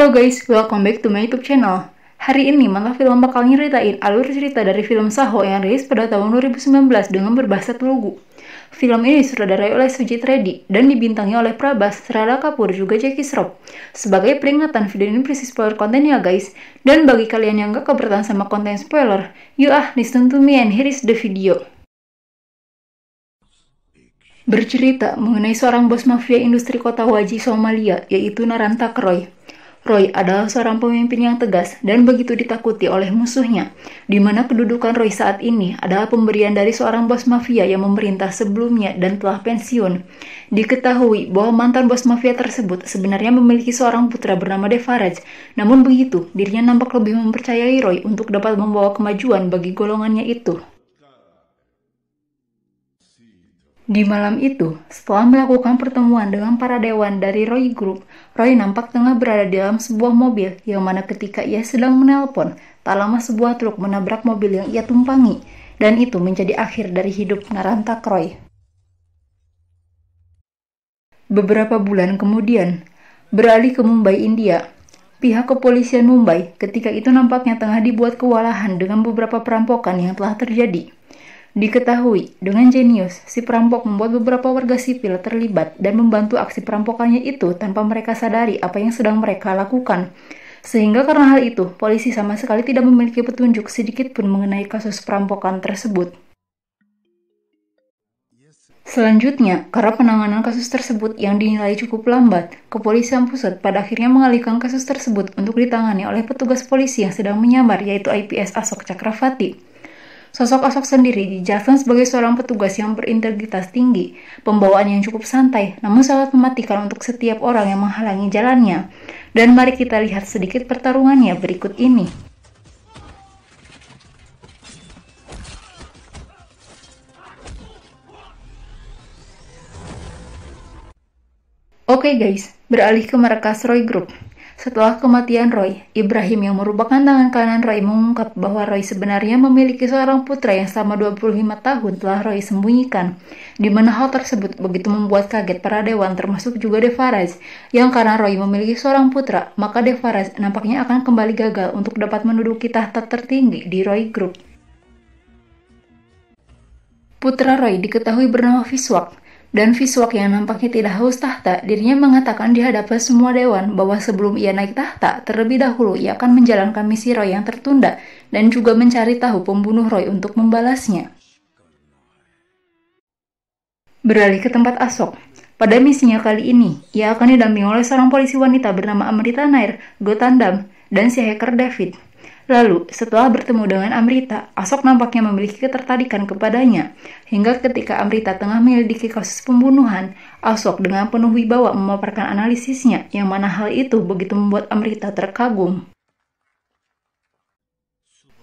Halo guys, welcome back to my YouTube channel. Hari ini Mantap Film bakal nyeritain alur cerita dari film Saho yang rilis pada tahun 2019 dengan berbahasa Telugu. Film ini disutradarai oleh Sujit Reddy dan dibintangi oleh Prabhas, Shraddha Kapoor, juga Jackie Shroff. Sebagai peringatan, video ini berisi spoiler konten ya guys. Dan bagi kalian yang gak keberatan sama konten spoiler, yuk listen to me and here is the video. Bercerita mengenai seorang bos mafia industri kota Waji, Somalia, yaitu Narantak Roy. Roy adalah seorang pemimpin yang tegas dan begitu ditakuti oleh musuhnya, di mana kedudukan Roy saat ini adalah pemberian dari seorang bos mafia yang memerintah sebelumnya dan telah pensiun. Diketahui bahwa mantan bos mafia tersebut sebenarnya memiliki seorang putra bernama Devaraj, namun begitu, dirinya nampak lebih mempercayai Roy untuk dapat membawa kemajuan bagi golongannya itu. Di malam itu, setelah melakukan pertemuan dengan para dewan dari Roy Group, Roy nampak tengah berada di dalam sebuah mobil, yang mana ketika ia sedang menelpon, tak lama sebuah truk menabrak mobil yang ia tumpangi, dan itu menjadi akhir dari hidup Narantak Roy. Beberapa bulan kemudian, beralih ke Mumbai, India. Pihak kepolisian Mumbai ketika itu nampaknya tengah dibuat kewalahan dengan beberapa perampokan yang telah terjadi. Diketahui, dengan jenius, si perampok membuat beberapa warga sipil terlibat dan membantu aksi perampokannya itu tanpa mereka sadari apa yang sedang mereka lakukan. Sehingga karena hal itu, polisi sama sekali tidak memiliki petunjuk sedikit pun mengenai kasus perampokan tersebut. Selanjutnya, karena penanganan kasus tersebut yang dinilai cukup lambat, kepolisian pusat pada akhirnya mengalihkan kasus tersebut untuk ditangani oleh petugas polisi yang sedang menyamar, yaitu IPS Ashok Chakravarti. Sosok Ashok sendiri dijelaskan sebagai seorang petugas yang berintegritas tinggi, pembawaan yang cukup santai, namun sangat mematikan untuk setiap orang yang menghalangi jalannya. Dan mari kita lihat sedikit pertarungannya berikut ini. Oke guys, beralih ke markas Roy Group. Setelah kematian Roy, Ibrahim yang merupakan tangan kanan Roy mengungkap bahwa Roy sebenarnya memiliki seorang putra yang selama 25 tahun telah Roy sembunyikan, di mana hal tersebut begitu membuat kaget para dewan termasuk juga Devaraj, yang karena Roy memiliki seorang putra, maka Devaraj nampaknya akan kembali gagal untuk dapat menduduki tahta tertinggi di Roy Group. Putra Roy diketahui bernama Vishwak. Dan Vishwak yang nampaknya tidak haus tahta, dirinya mengatakan di hadapan semua dewan bahwa sebelum ia naik tahta, terlebih dahulu ia akan menjalankan misi Roy yang tertunda dan juga mencari tahu pembunuh Roy untuk membalasnya. Beralih ke tempat Ashok. Pada misinya kali ini, ia akan didampingi oleh seorang polisi wanita bernama Amrita Nair, Gotandam, dan si hacker David. Lalu, setelah bertemu dengan Amrita, Ashok nampaknya memiliki ketertarikan kepadanya. Hingga ketika Amrita tengah menyelidiki kasus pembunuhan, Ashok dengan penuh wibawa memaparkan analisisnya, yang mana hal itu begitu membuat Amrita terkagum.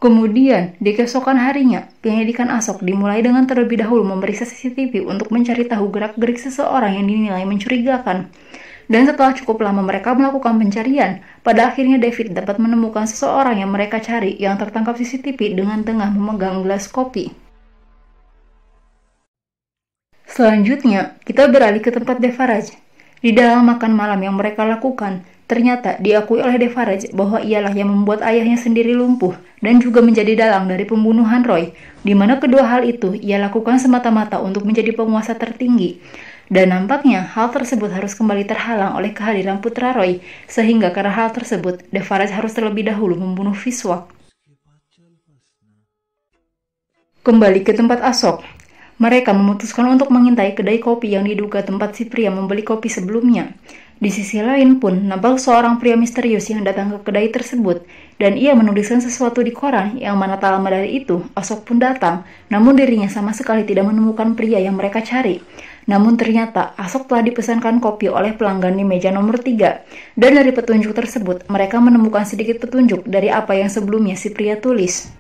Kemudian, di keesokan harinya, penyelidikan Ashok dimulai dengan terlebih dahulu memeriksa CCTV untuk mencari tahu gerak-gerik seseorang yang dinilai mencurigakan. Dan setelah cukup lama mereka melakukan pencarian, pada akhirnya David dapat menemukan seseorang yang mereka cari yang tertangkap CCTV dengan tengah memegang gelas kopi. Selanjutnya, kita beralih ke tempat Devaraj. Di dalam makan malam yang mereka lakukan, ternyata diakui oleh Devaraj bahwa ialah yang membuat ayahnya sendiri lumpuh dan juga menjadi dalang dari pembunuhan Roy, di mana kedua hal itu ia lakukan semata-mata untuk menjadi penguasa tertinggi. Dan nampaknya hal tersebut harus kembali terhalang oleh kehadiran putra Roy, sehingga karena hal tersebut, Devaraj harus terlebih dahulu membunuh Vishwak. Kembali ke tempat Ashok. Mereka memutuskan untuk mengintai kedai kopi yang diduga tempat si pria membeli kopi sebelumnya. Di sisi lain pun, nampak seorang pria misterius yang datang ke kedai tersebut, dan ia menuliskan sesuatu di koran, yang mana tak lama dari itu, Ashok pun datang, namun dirinya sama sekali tidak menemukan pria yang mereka cari. Namun ternyata, Ashok telah dipesankan kopi oleh pelanggan di meja nomor 3, dan dari petunjuk tersebut, mereka menemukan sedikit petunjuk dari apa yang sebelumnya si pria tulis.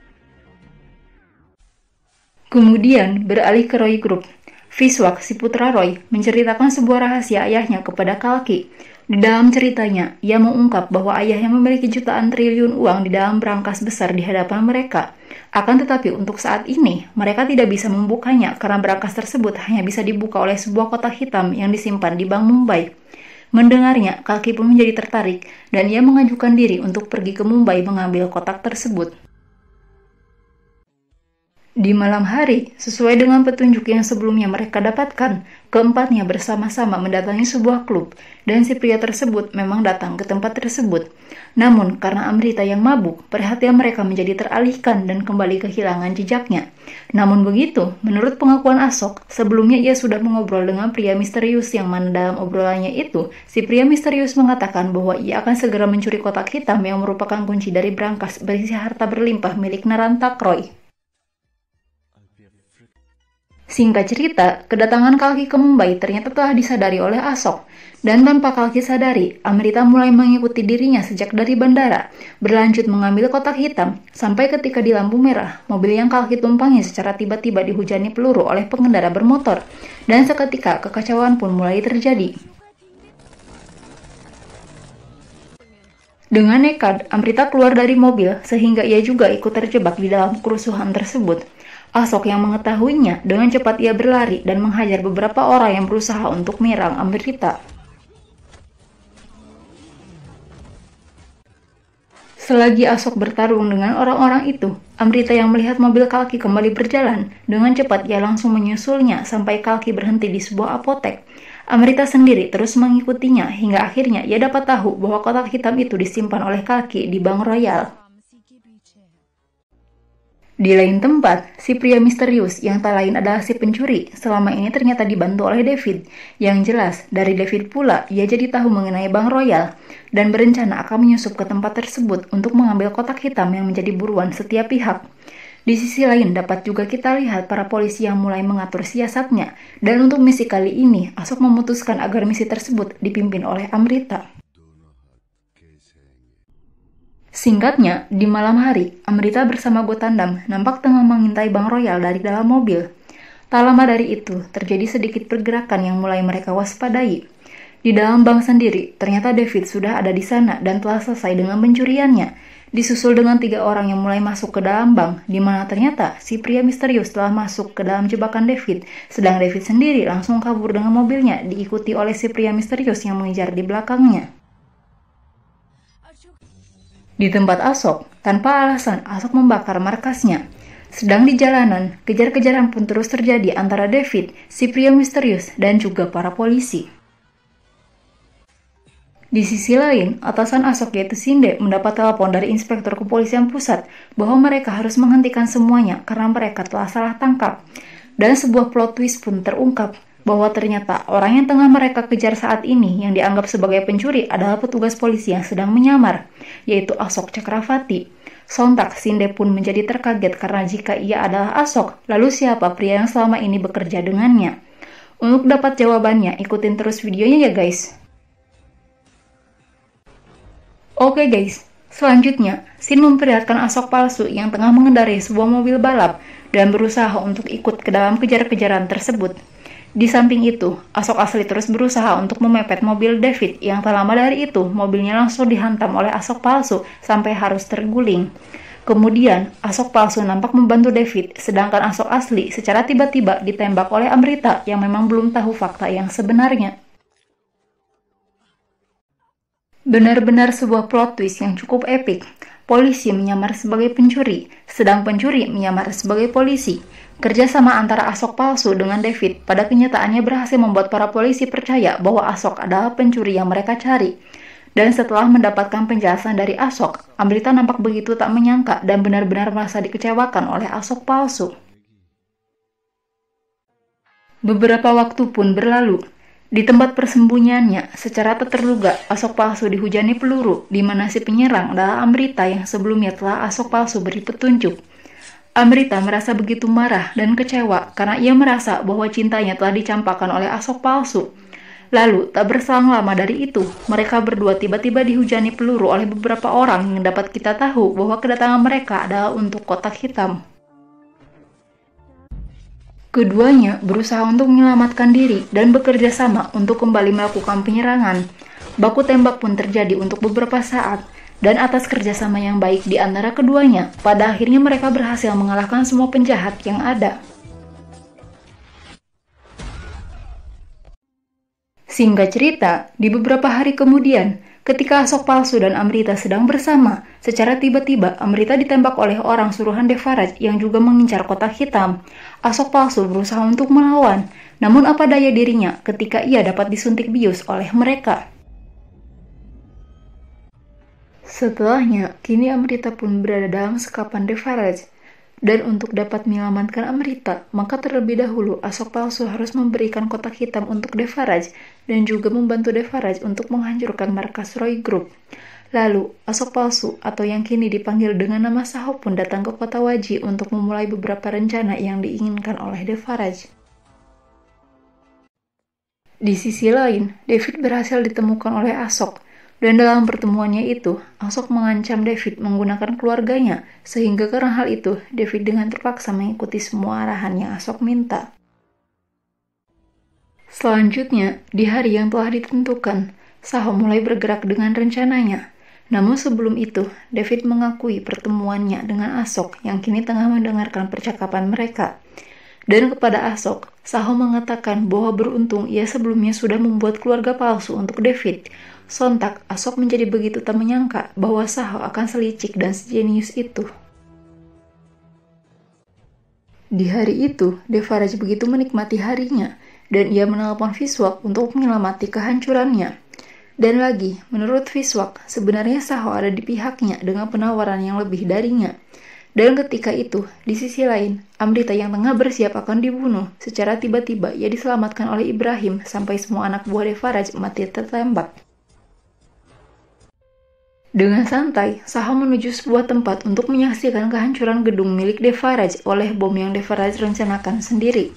Kemudian, beralih ke Roy Group. Vishwak, si putra Roy, menceritakan sebuah rahasia ayahnya kepada Kalki. Di dalam ceritanya, ia mengungkap bahwa ayahnya memiliki jutaan triliun uang di dalam brankas besar di hadapan mereka. Akan tetapi untuk saat ini, mereka tidak bisa membukanya karena brankas tersebut hanya bisa dibuka oleh sebuah kotak hitam yang disimpan di Bank Mumbai. Mendengarnya, Kalki pun menjadi tertarik dan ia mengajukan diri untuk pergi ke Mumbai mengambil kotak tersebut. Di malam hari, sesuai dengan petunjuk yang sebelumnya mereka dapatkan, keempatnya bersama-sama mendatangi sebuah klub, dan si pria tersebut memang datang ke tempat tersebut. Namun, karena Amrita yang mabuk, perhatian mereka menjadi teralihkan dan kembali kehilangan jejaknya. Namun begitu, menurut pengakuan Ashok, sebelumnya ia sudah mengobrol dengan pria misterius yang mana dalam obrolannya itu, si pria misterius mengatakan bahwa ia akan segera mencuri kotak hitam yang merupakan kunci dari brankas berisi harta berlimpah milik Narantak Roy. Singkat cerita, kedatangan Kalki ke Mumbai ternyata telah disadari oleh Ashok. Dan tanpa Kalki sadari, Amrita mulai mengikuti dirinya sejak dari bandara, berlanjut mengambil kotak hitam, sampai ketika di lampu merah, mobil yang Kalki tumpangi secara tiba-tiba dihujani peluru oleh pengendara bermotor. Dan seketika, kekacauan pun mulai terjadi. Dengan nekat, Amrita keluar dari mobil, sehingga ia juga ikut terjebak di dalam kerusuhan tersebut. Ashok yang mengetahuinya, dengan cepat ia berlari dan menghajar beberapa orang yang berusaha untuk menyerang Amrita. Selagi Ashok bertarung dengan orang-orang itu, Amrita yang melihat mobil Kalki kembali berjalan, dengan cepat ia langsung menyusulnya sampai Kalki berhenti di sebuah apotek. Amrita sendiri terus mengikutinya hingga akhirnya ia dapat tahu bahwa kotak hitam itu disimpan oleh Kalki di Bank Royal. Di lain tempat, si pria misterius yang tak lain adalah si pencuri selama ini ternyata dibantu oleh David. Yang jelas, dari David pula ia jadi tahu mengenai Bank Royal dan berencana akan menyusup ke tempat tersebut untuk mengambil kotak hitam yang menjadi buruan setiap pihak. Di sisi lain dapat juga kita lihat para polisi yang mulai mengatur siasatnya, dan untuk misi kali ini Ashok memutuskan agar misi tersebut dipimpin oleh Amrita. Singkatnya, di malam hari, Amrita bersama Gotandam nampak tengah mengintai Bank Royal dari dalam mobil. Tak lama dari itu, terjadi sedikit pergerakan yang mulai mereka waspadai. Di dalam bank sendiri, ternyata David sudah ada di sana dan telah selesai dengan pencuriannya. Disusul dengan 3 orang yang mulai masuk ke dalam bank, di mana ternyata si pria misterius telah masuk ke dalam jebakan David, sedang David sendiri langsung kabur dengan mobilnya, diikuti oleh si pria misterius yang mengejar di belakangnya. Di tempat Ashok, tanpa alasan Ashok membakar markasnya. Sedang di jalanan, kejar-kejaran pun terus terjadi antara David, si pria misterius, dan juga para polisi. Di sisi lain, atasan Ashok yaitu Sinde mendapat telepon dari Inspektur Kepolisian Pusat bahwa mereka harus menghentikan semuanya karena mereka telah salah tangkap. Dan sebuah plot twist pun terungkap bahwa ternyata orang yang tengah mereka kejar saat ini yang dianggap sebagai pencuri adalah petugas polisi yang sedang menyamar, yaitu Ashok Cakravati. Sontak Sinde pun menjadi terkaget karena jika ia adalah Ashok, lalu siapa pria yang selama ini bekerja dengannya? Untuk dapat jawabannya, ikutin terus videonya ya guys. Oke guys, selanjutnya, Sin memperlihatkan Ashok palsu yang tengah mengendarai sebuah mobil balap dan berusaha untuk ikut ke dalam kejar-kejaran tersebut. Di samping itu, Ashok asli terus berusaha untuk memepet mobil David yang tak lama dari itu, mobilnya langsung dihantam oleh Ashok palsu sampai harus terguling. Kemudian, Ashok palsu nampak membantu David, sedangkan Ashok asli secara tiba-tiba ditembak oleh Amrita yang memang belum tahu fakta yang sebenarnya. Benar-benar sebuah plot twist yang cukup epik. Polisi menyamar sebagai pencuri, sedang pencuri menyamar sebagai polisi. Kerjasama antara Ashok palsu dengan David pada kenyataannya berhasil membuat para polisi percaya bahwa Ashok adalah pencuri yang mereka cari. Dan setelah mendapatkan penjelasan dari Ashok, Amrita nampak begitu tak menyangka dan benar-benar merasa dikecewakan oleh Ashok palsu. Beberapa waktu pun berlalu. Di tempat persembunyiannya, secara tak terduga, Ashok palsu dihujani peluru, di mana si penyerang adalah Amrita yang sebelumnya telah Ashok palsu beri petunjuk. Amrita merasa begitu marah dan kecewa karena ia merasa bahwa cintanya telah dicampakkan oleh Ashok palsu. Lalu, tak berselang lama dari itu, mereka berdua tiba-tiba dihujani peluru oleh beberapa orang yang dapat kita tahu bahwa kedatangan mereka adalah untuk kotak hitam. Keduanya berusaha untuk menyelamatkan diri dan bekerja sama untuk kembali melakukan penyerangan. Baku tembak pun terjadi untuk beberapa saat, dan atas kerjasama yang baik di antara keduanya, pada akhirnya mereka berhasil mengalahkan semua penjahat yang ada. Singkat cerita, di beberapa hari kemudian, ketika Asok palsu dan Amrita sedang bersama, secara tiba-tiba Amrita ditembak oleh orang suruhan Devaraj yang juga mengincar kotak hitam. Asok palsu berusaha untuk melawan, namun apa daya dirinya ketika ia dapat disuntik bius oleh mereka. Setelahnya, kini Amrita pun berada dalam sekapan Devaraj. Dan untuk dapat menyelamatkan Amrita, maka terlebih dahulu Asok palsu harus memberikan kotak hitam untuk Devaraj dan juga membantu Devaraj untuk menghancurkan markas Roy Group. Lalu, Asok palsu atau yang kini dipanggil dengan nama Saho pun datang ke kota Waji untuk memulai beberapa rencana yang diinginkan oleh Devaraj. Di sisi lain, David berhasil ditemukan oleh Asok. Dan dalam pertemuannya itu, Asok mengancam David menggunakan keluarganya, sehingga karena hal itu, David dengan terpaksa mengikuti semua arahan yang Asok minta. Selanjutnya, di hari yang telah ditentukan, Saho mulai bergerak dengan rencananya. Namun sebelum itu, David mengakui pertemuannya dengan Asok yang kini tengah mendengarkan percakapan mereka. Dan kepada Asok, Saho mengatakan bahwa beruntung ia sebelumnya sudah membuat keluarga palsu untuk David. Sontak, Asok menjadi begitu tak menyangka bahwa Saho akan selicik dan sejenius itu. Di hari itu, Devaraj begitu menikmati harinya, dan ia menelpon Viswak untuk menyelamati kehancurannya. Dan lagi, menurut Viswak, sebenarnya Saho ada di pihaknya dengan penawaran yang lebih darinya. Dan ketika itu, di sisi lain, Amrita yang tengah bersiap akan dibunuh, secara tiba-tiba ia diselamatkan oleh Ibrahim sampai semua anak buah Devaraj mati tertembak. Dengan santai, Saho menuju sebuah tempat untuk menyaksikan kehancuran gedung milik Devaraj oleh bom yang Devaraj rencanakan sendiri.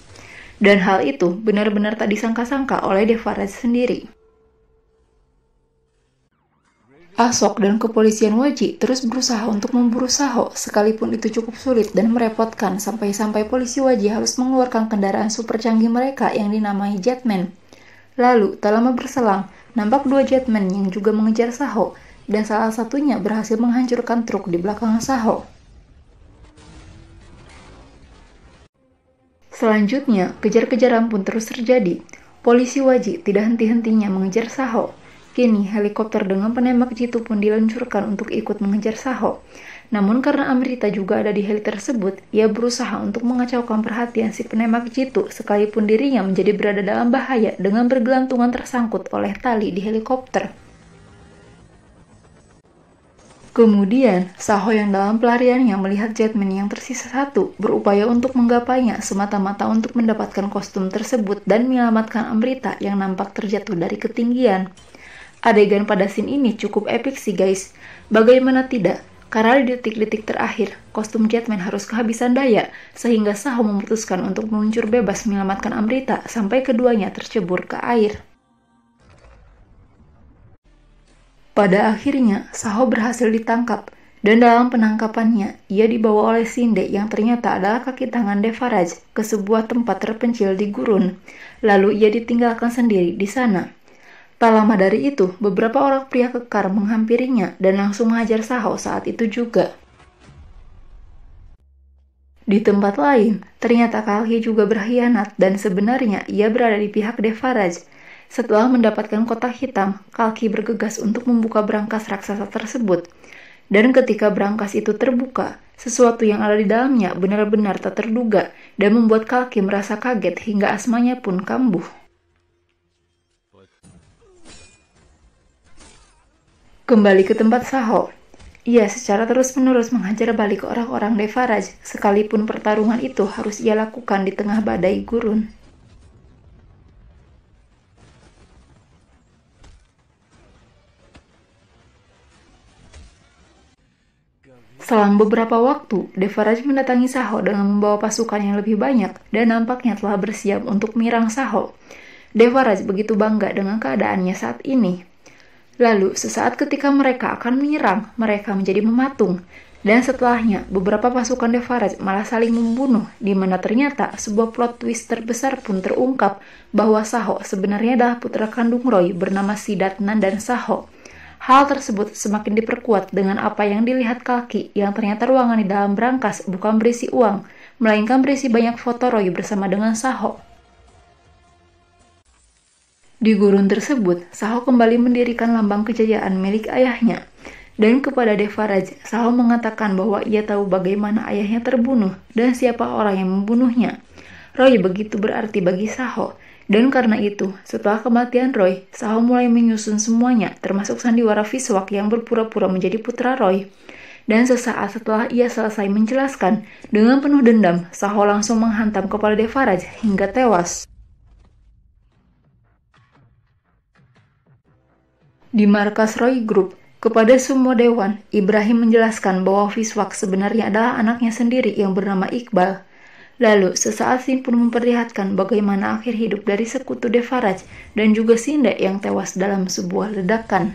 Dan hal itu benar-benar tak disangka-sangka oleh Devaraj sendiri. Asok dan kepolisian Waji terus berusaha untuk memburu Saho, sekalipun itu cukup sulit dan merepotkan sampai-sampai polisi Waji harus mengeluarkan kendaraan super canggih mereka yang dinamai Jetman. Lalu, tak lama berselang, nampak dua Jetman yang juga mengejar Saho, dan salah satunya berhasil menghancurkan truk di belakang Saho. Selanjutnya, kejar-kejaran pun terus terjadi. Polisi Waji tidak henti-hentinya mengejar Saho. Kini, helikopter dengan penembak jitu pun diluncurkan untuk ikut mengejar Saho. Namun karena Amrita juga ada di heli tersebut, ia berusaha untuk mengacaukan perhatian si penembak jitu sekalipun dirinya menjadi berada dalam bahaya dengan bergelantungan tersangkut oleh tali di helikopter. Kemudian, Saho yang dalam pelariannya melihat Jetman yang tersisa satu, berupaya untuk menggapainya semata-mata untuk mendapatkan kostum tersebut dan menyelamatkan Amrita yang nampak terjatuh dari ketinggian. Adegan pada scene ini cukup epik sih guys. Bagaimana tidak? Karena di detik-detik terakhir, kostum Jetman harus kehabisan daya, sehingga Saho memutuskan untuk meluncur bebas menyelamatkan Amrita sampai keduanya tercebur ke air. Pada akhirnya, Saho berhasil ditangkap, dan dalam penangkapannya, ia dibawa oleh Sinde yang ternyata adalah kaki tangan Devaraj ke sebuah tempat terpencil di gurun. Lalu ia ditinggalkan sendiri di sana. Tak lama dari itu, beberapa orang pria kekar menghampirinya dan langsung menghajar Saho saat itu juga. Di tempat lain, ternyata Kalki juga berkhianat dan sebenarnya ia berada di pihak Devaraj. Setelah mendapatkan kotak hitam, Kalki bergegas untuk membuka brankas raksasa tersebut. Dan ketika brankas itu terbuka, sesuatu yang ada di dalamnya benar-benar tak terduga dan membuat Kalki merasa kaget hingga asmanya pun kambuh. Kembali ke tempat Saho. Ia secara terus-menerus menghajar balik orang-orang Devaraj, sekalipun pertarungan itu harus ia lakukan di tengah badai gurun. Selang beberapa waktu, Devaraj mendatangi Saho dengan membawa pasukan yang lebih banyak dan nampaknya telah bersiap untuk menyerang Saho. Devaraj begitu bangga dengan keadaannya saat ini. Lalu, sesaat ketika mereka akan menyerang, mereka menjadi mematung. Dan setelahnya, beberapa pasukan Devaraj malah saling membunuh, di mana ternyata sebuah plot twist terbesar pun terungkap bahwa Saho sebenarnya adalah putra kandung Roy bernama Siddharth Nandan Saho. Hal tersebut semakin diperkuat dengan apa yang dilihat Kalki yang ternyata ruangan di dalam brankas bukan berisi uang, melainkan berisi banyak foto Roy bersama dengan Saho. Di gurun tersebut, Saho kembali mendirikan lambang kejayaan milik ayahnya. Dan kepada Devaraj, Saho mengatakan bahwa ia tahu bagaimana ayahnya terbunuh dan siapa orang yang membunuhnya. Roy begitu berarti bagi Saho. Dan karena itu, setelah kematian Roy, Saho mulai menyusun semuanya, termasuk sandiwara Viswak yang berpura-pura menjadi putra Roy. Dan sesaat setelah ia selesai menjelaskan, dengan penuh dendam, Saho langsung menghantam kepala Devaraj hingga tewas. Di markas Roy Group, kepada semua dewan, Ibrahim menjelaskan bahwa Viswak sebenarnya adalah anaknya sendiri yang bernama Iqbal. Lalu, sesaat Sin pun memperlihatkan bagaimana akhir hidup dari sekutu Devaraj dan juga Sinda yang tewas dalam sebuah ledakan.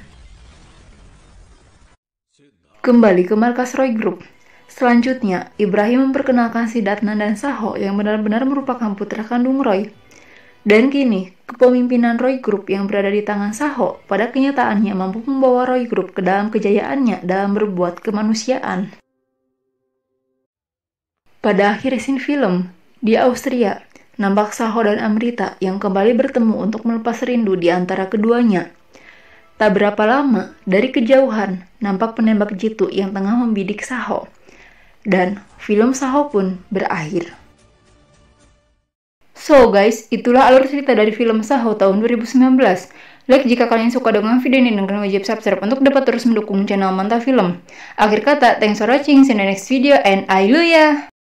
Kembali ke markas Roy Group. Selanjutnya, Ibrahim memperkenalkan Siddhartha dan Saho yang benar-benar merupakan putra kandung Roy. Dan kini, kepemimpinan Roy Group yang berada di tangan Saho pada kenyataannya mampu membawa Roy Group ke dalam kejayaannya dalam berbuat kemanusiaan. Pada akhir scene film, di Austria, nampak Saho dan Amrita yang kembali bertemu untuk melepas rindu di antara keduanya. Tak berapa lama, dari kejauhan, nampak penembak jitu yang tengah membidik Saho. Dan film Saho pun berakhir. So guys, itulah alur cerita dari film Saho tahun 2019. Like jika kalian suka dengan video ini dan wajib subscribe untuk dapat terus mendukung channel Mantap Film. Akhir kata, thanks for watching, see you in the next video, and Hallelujah!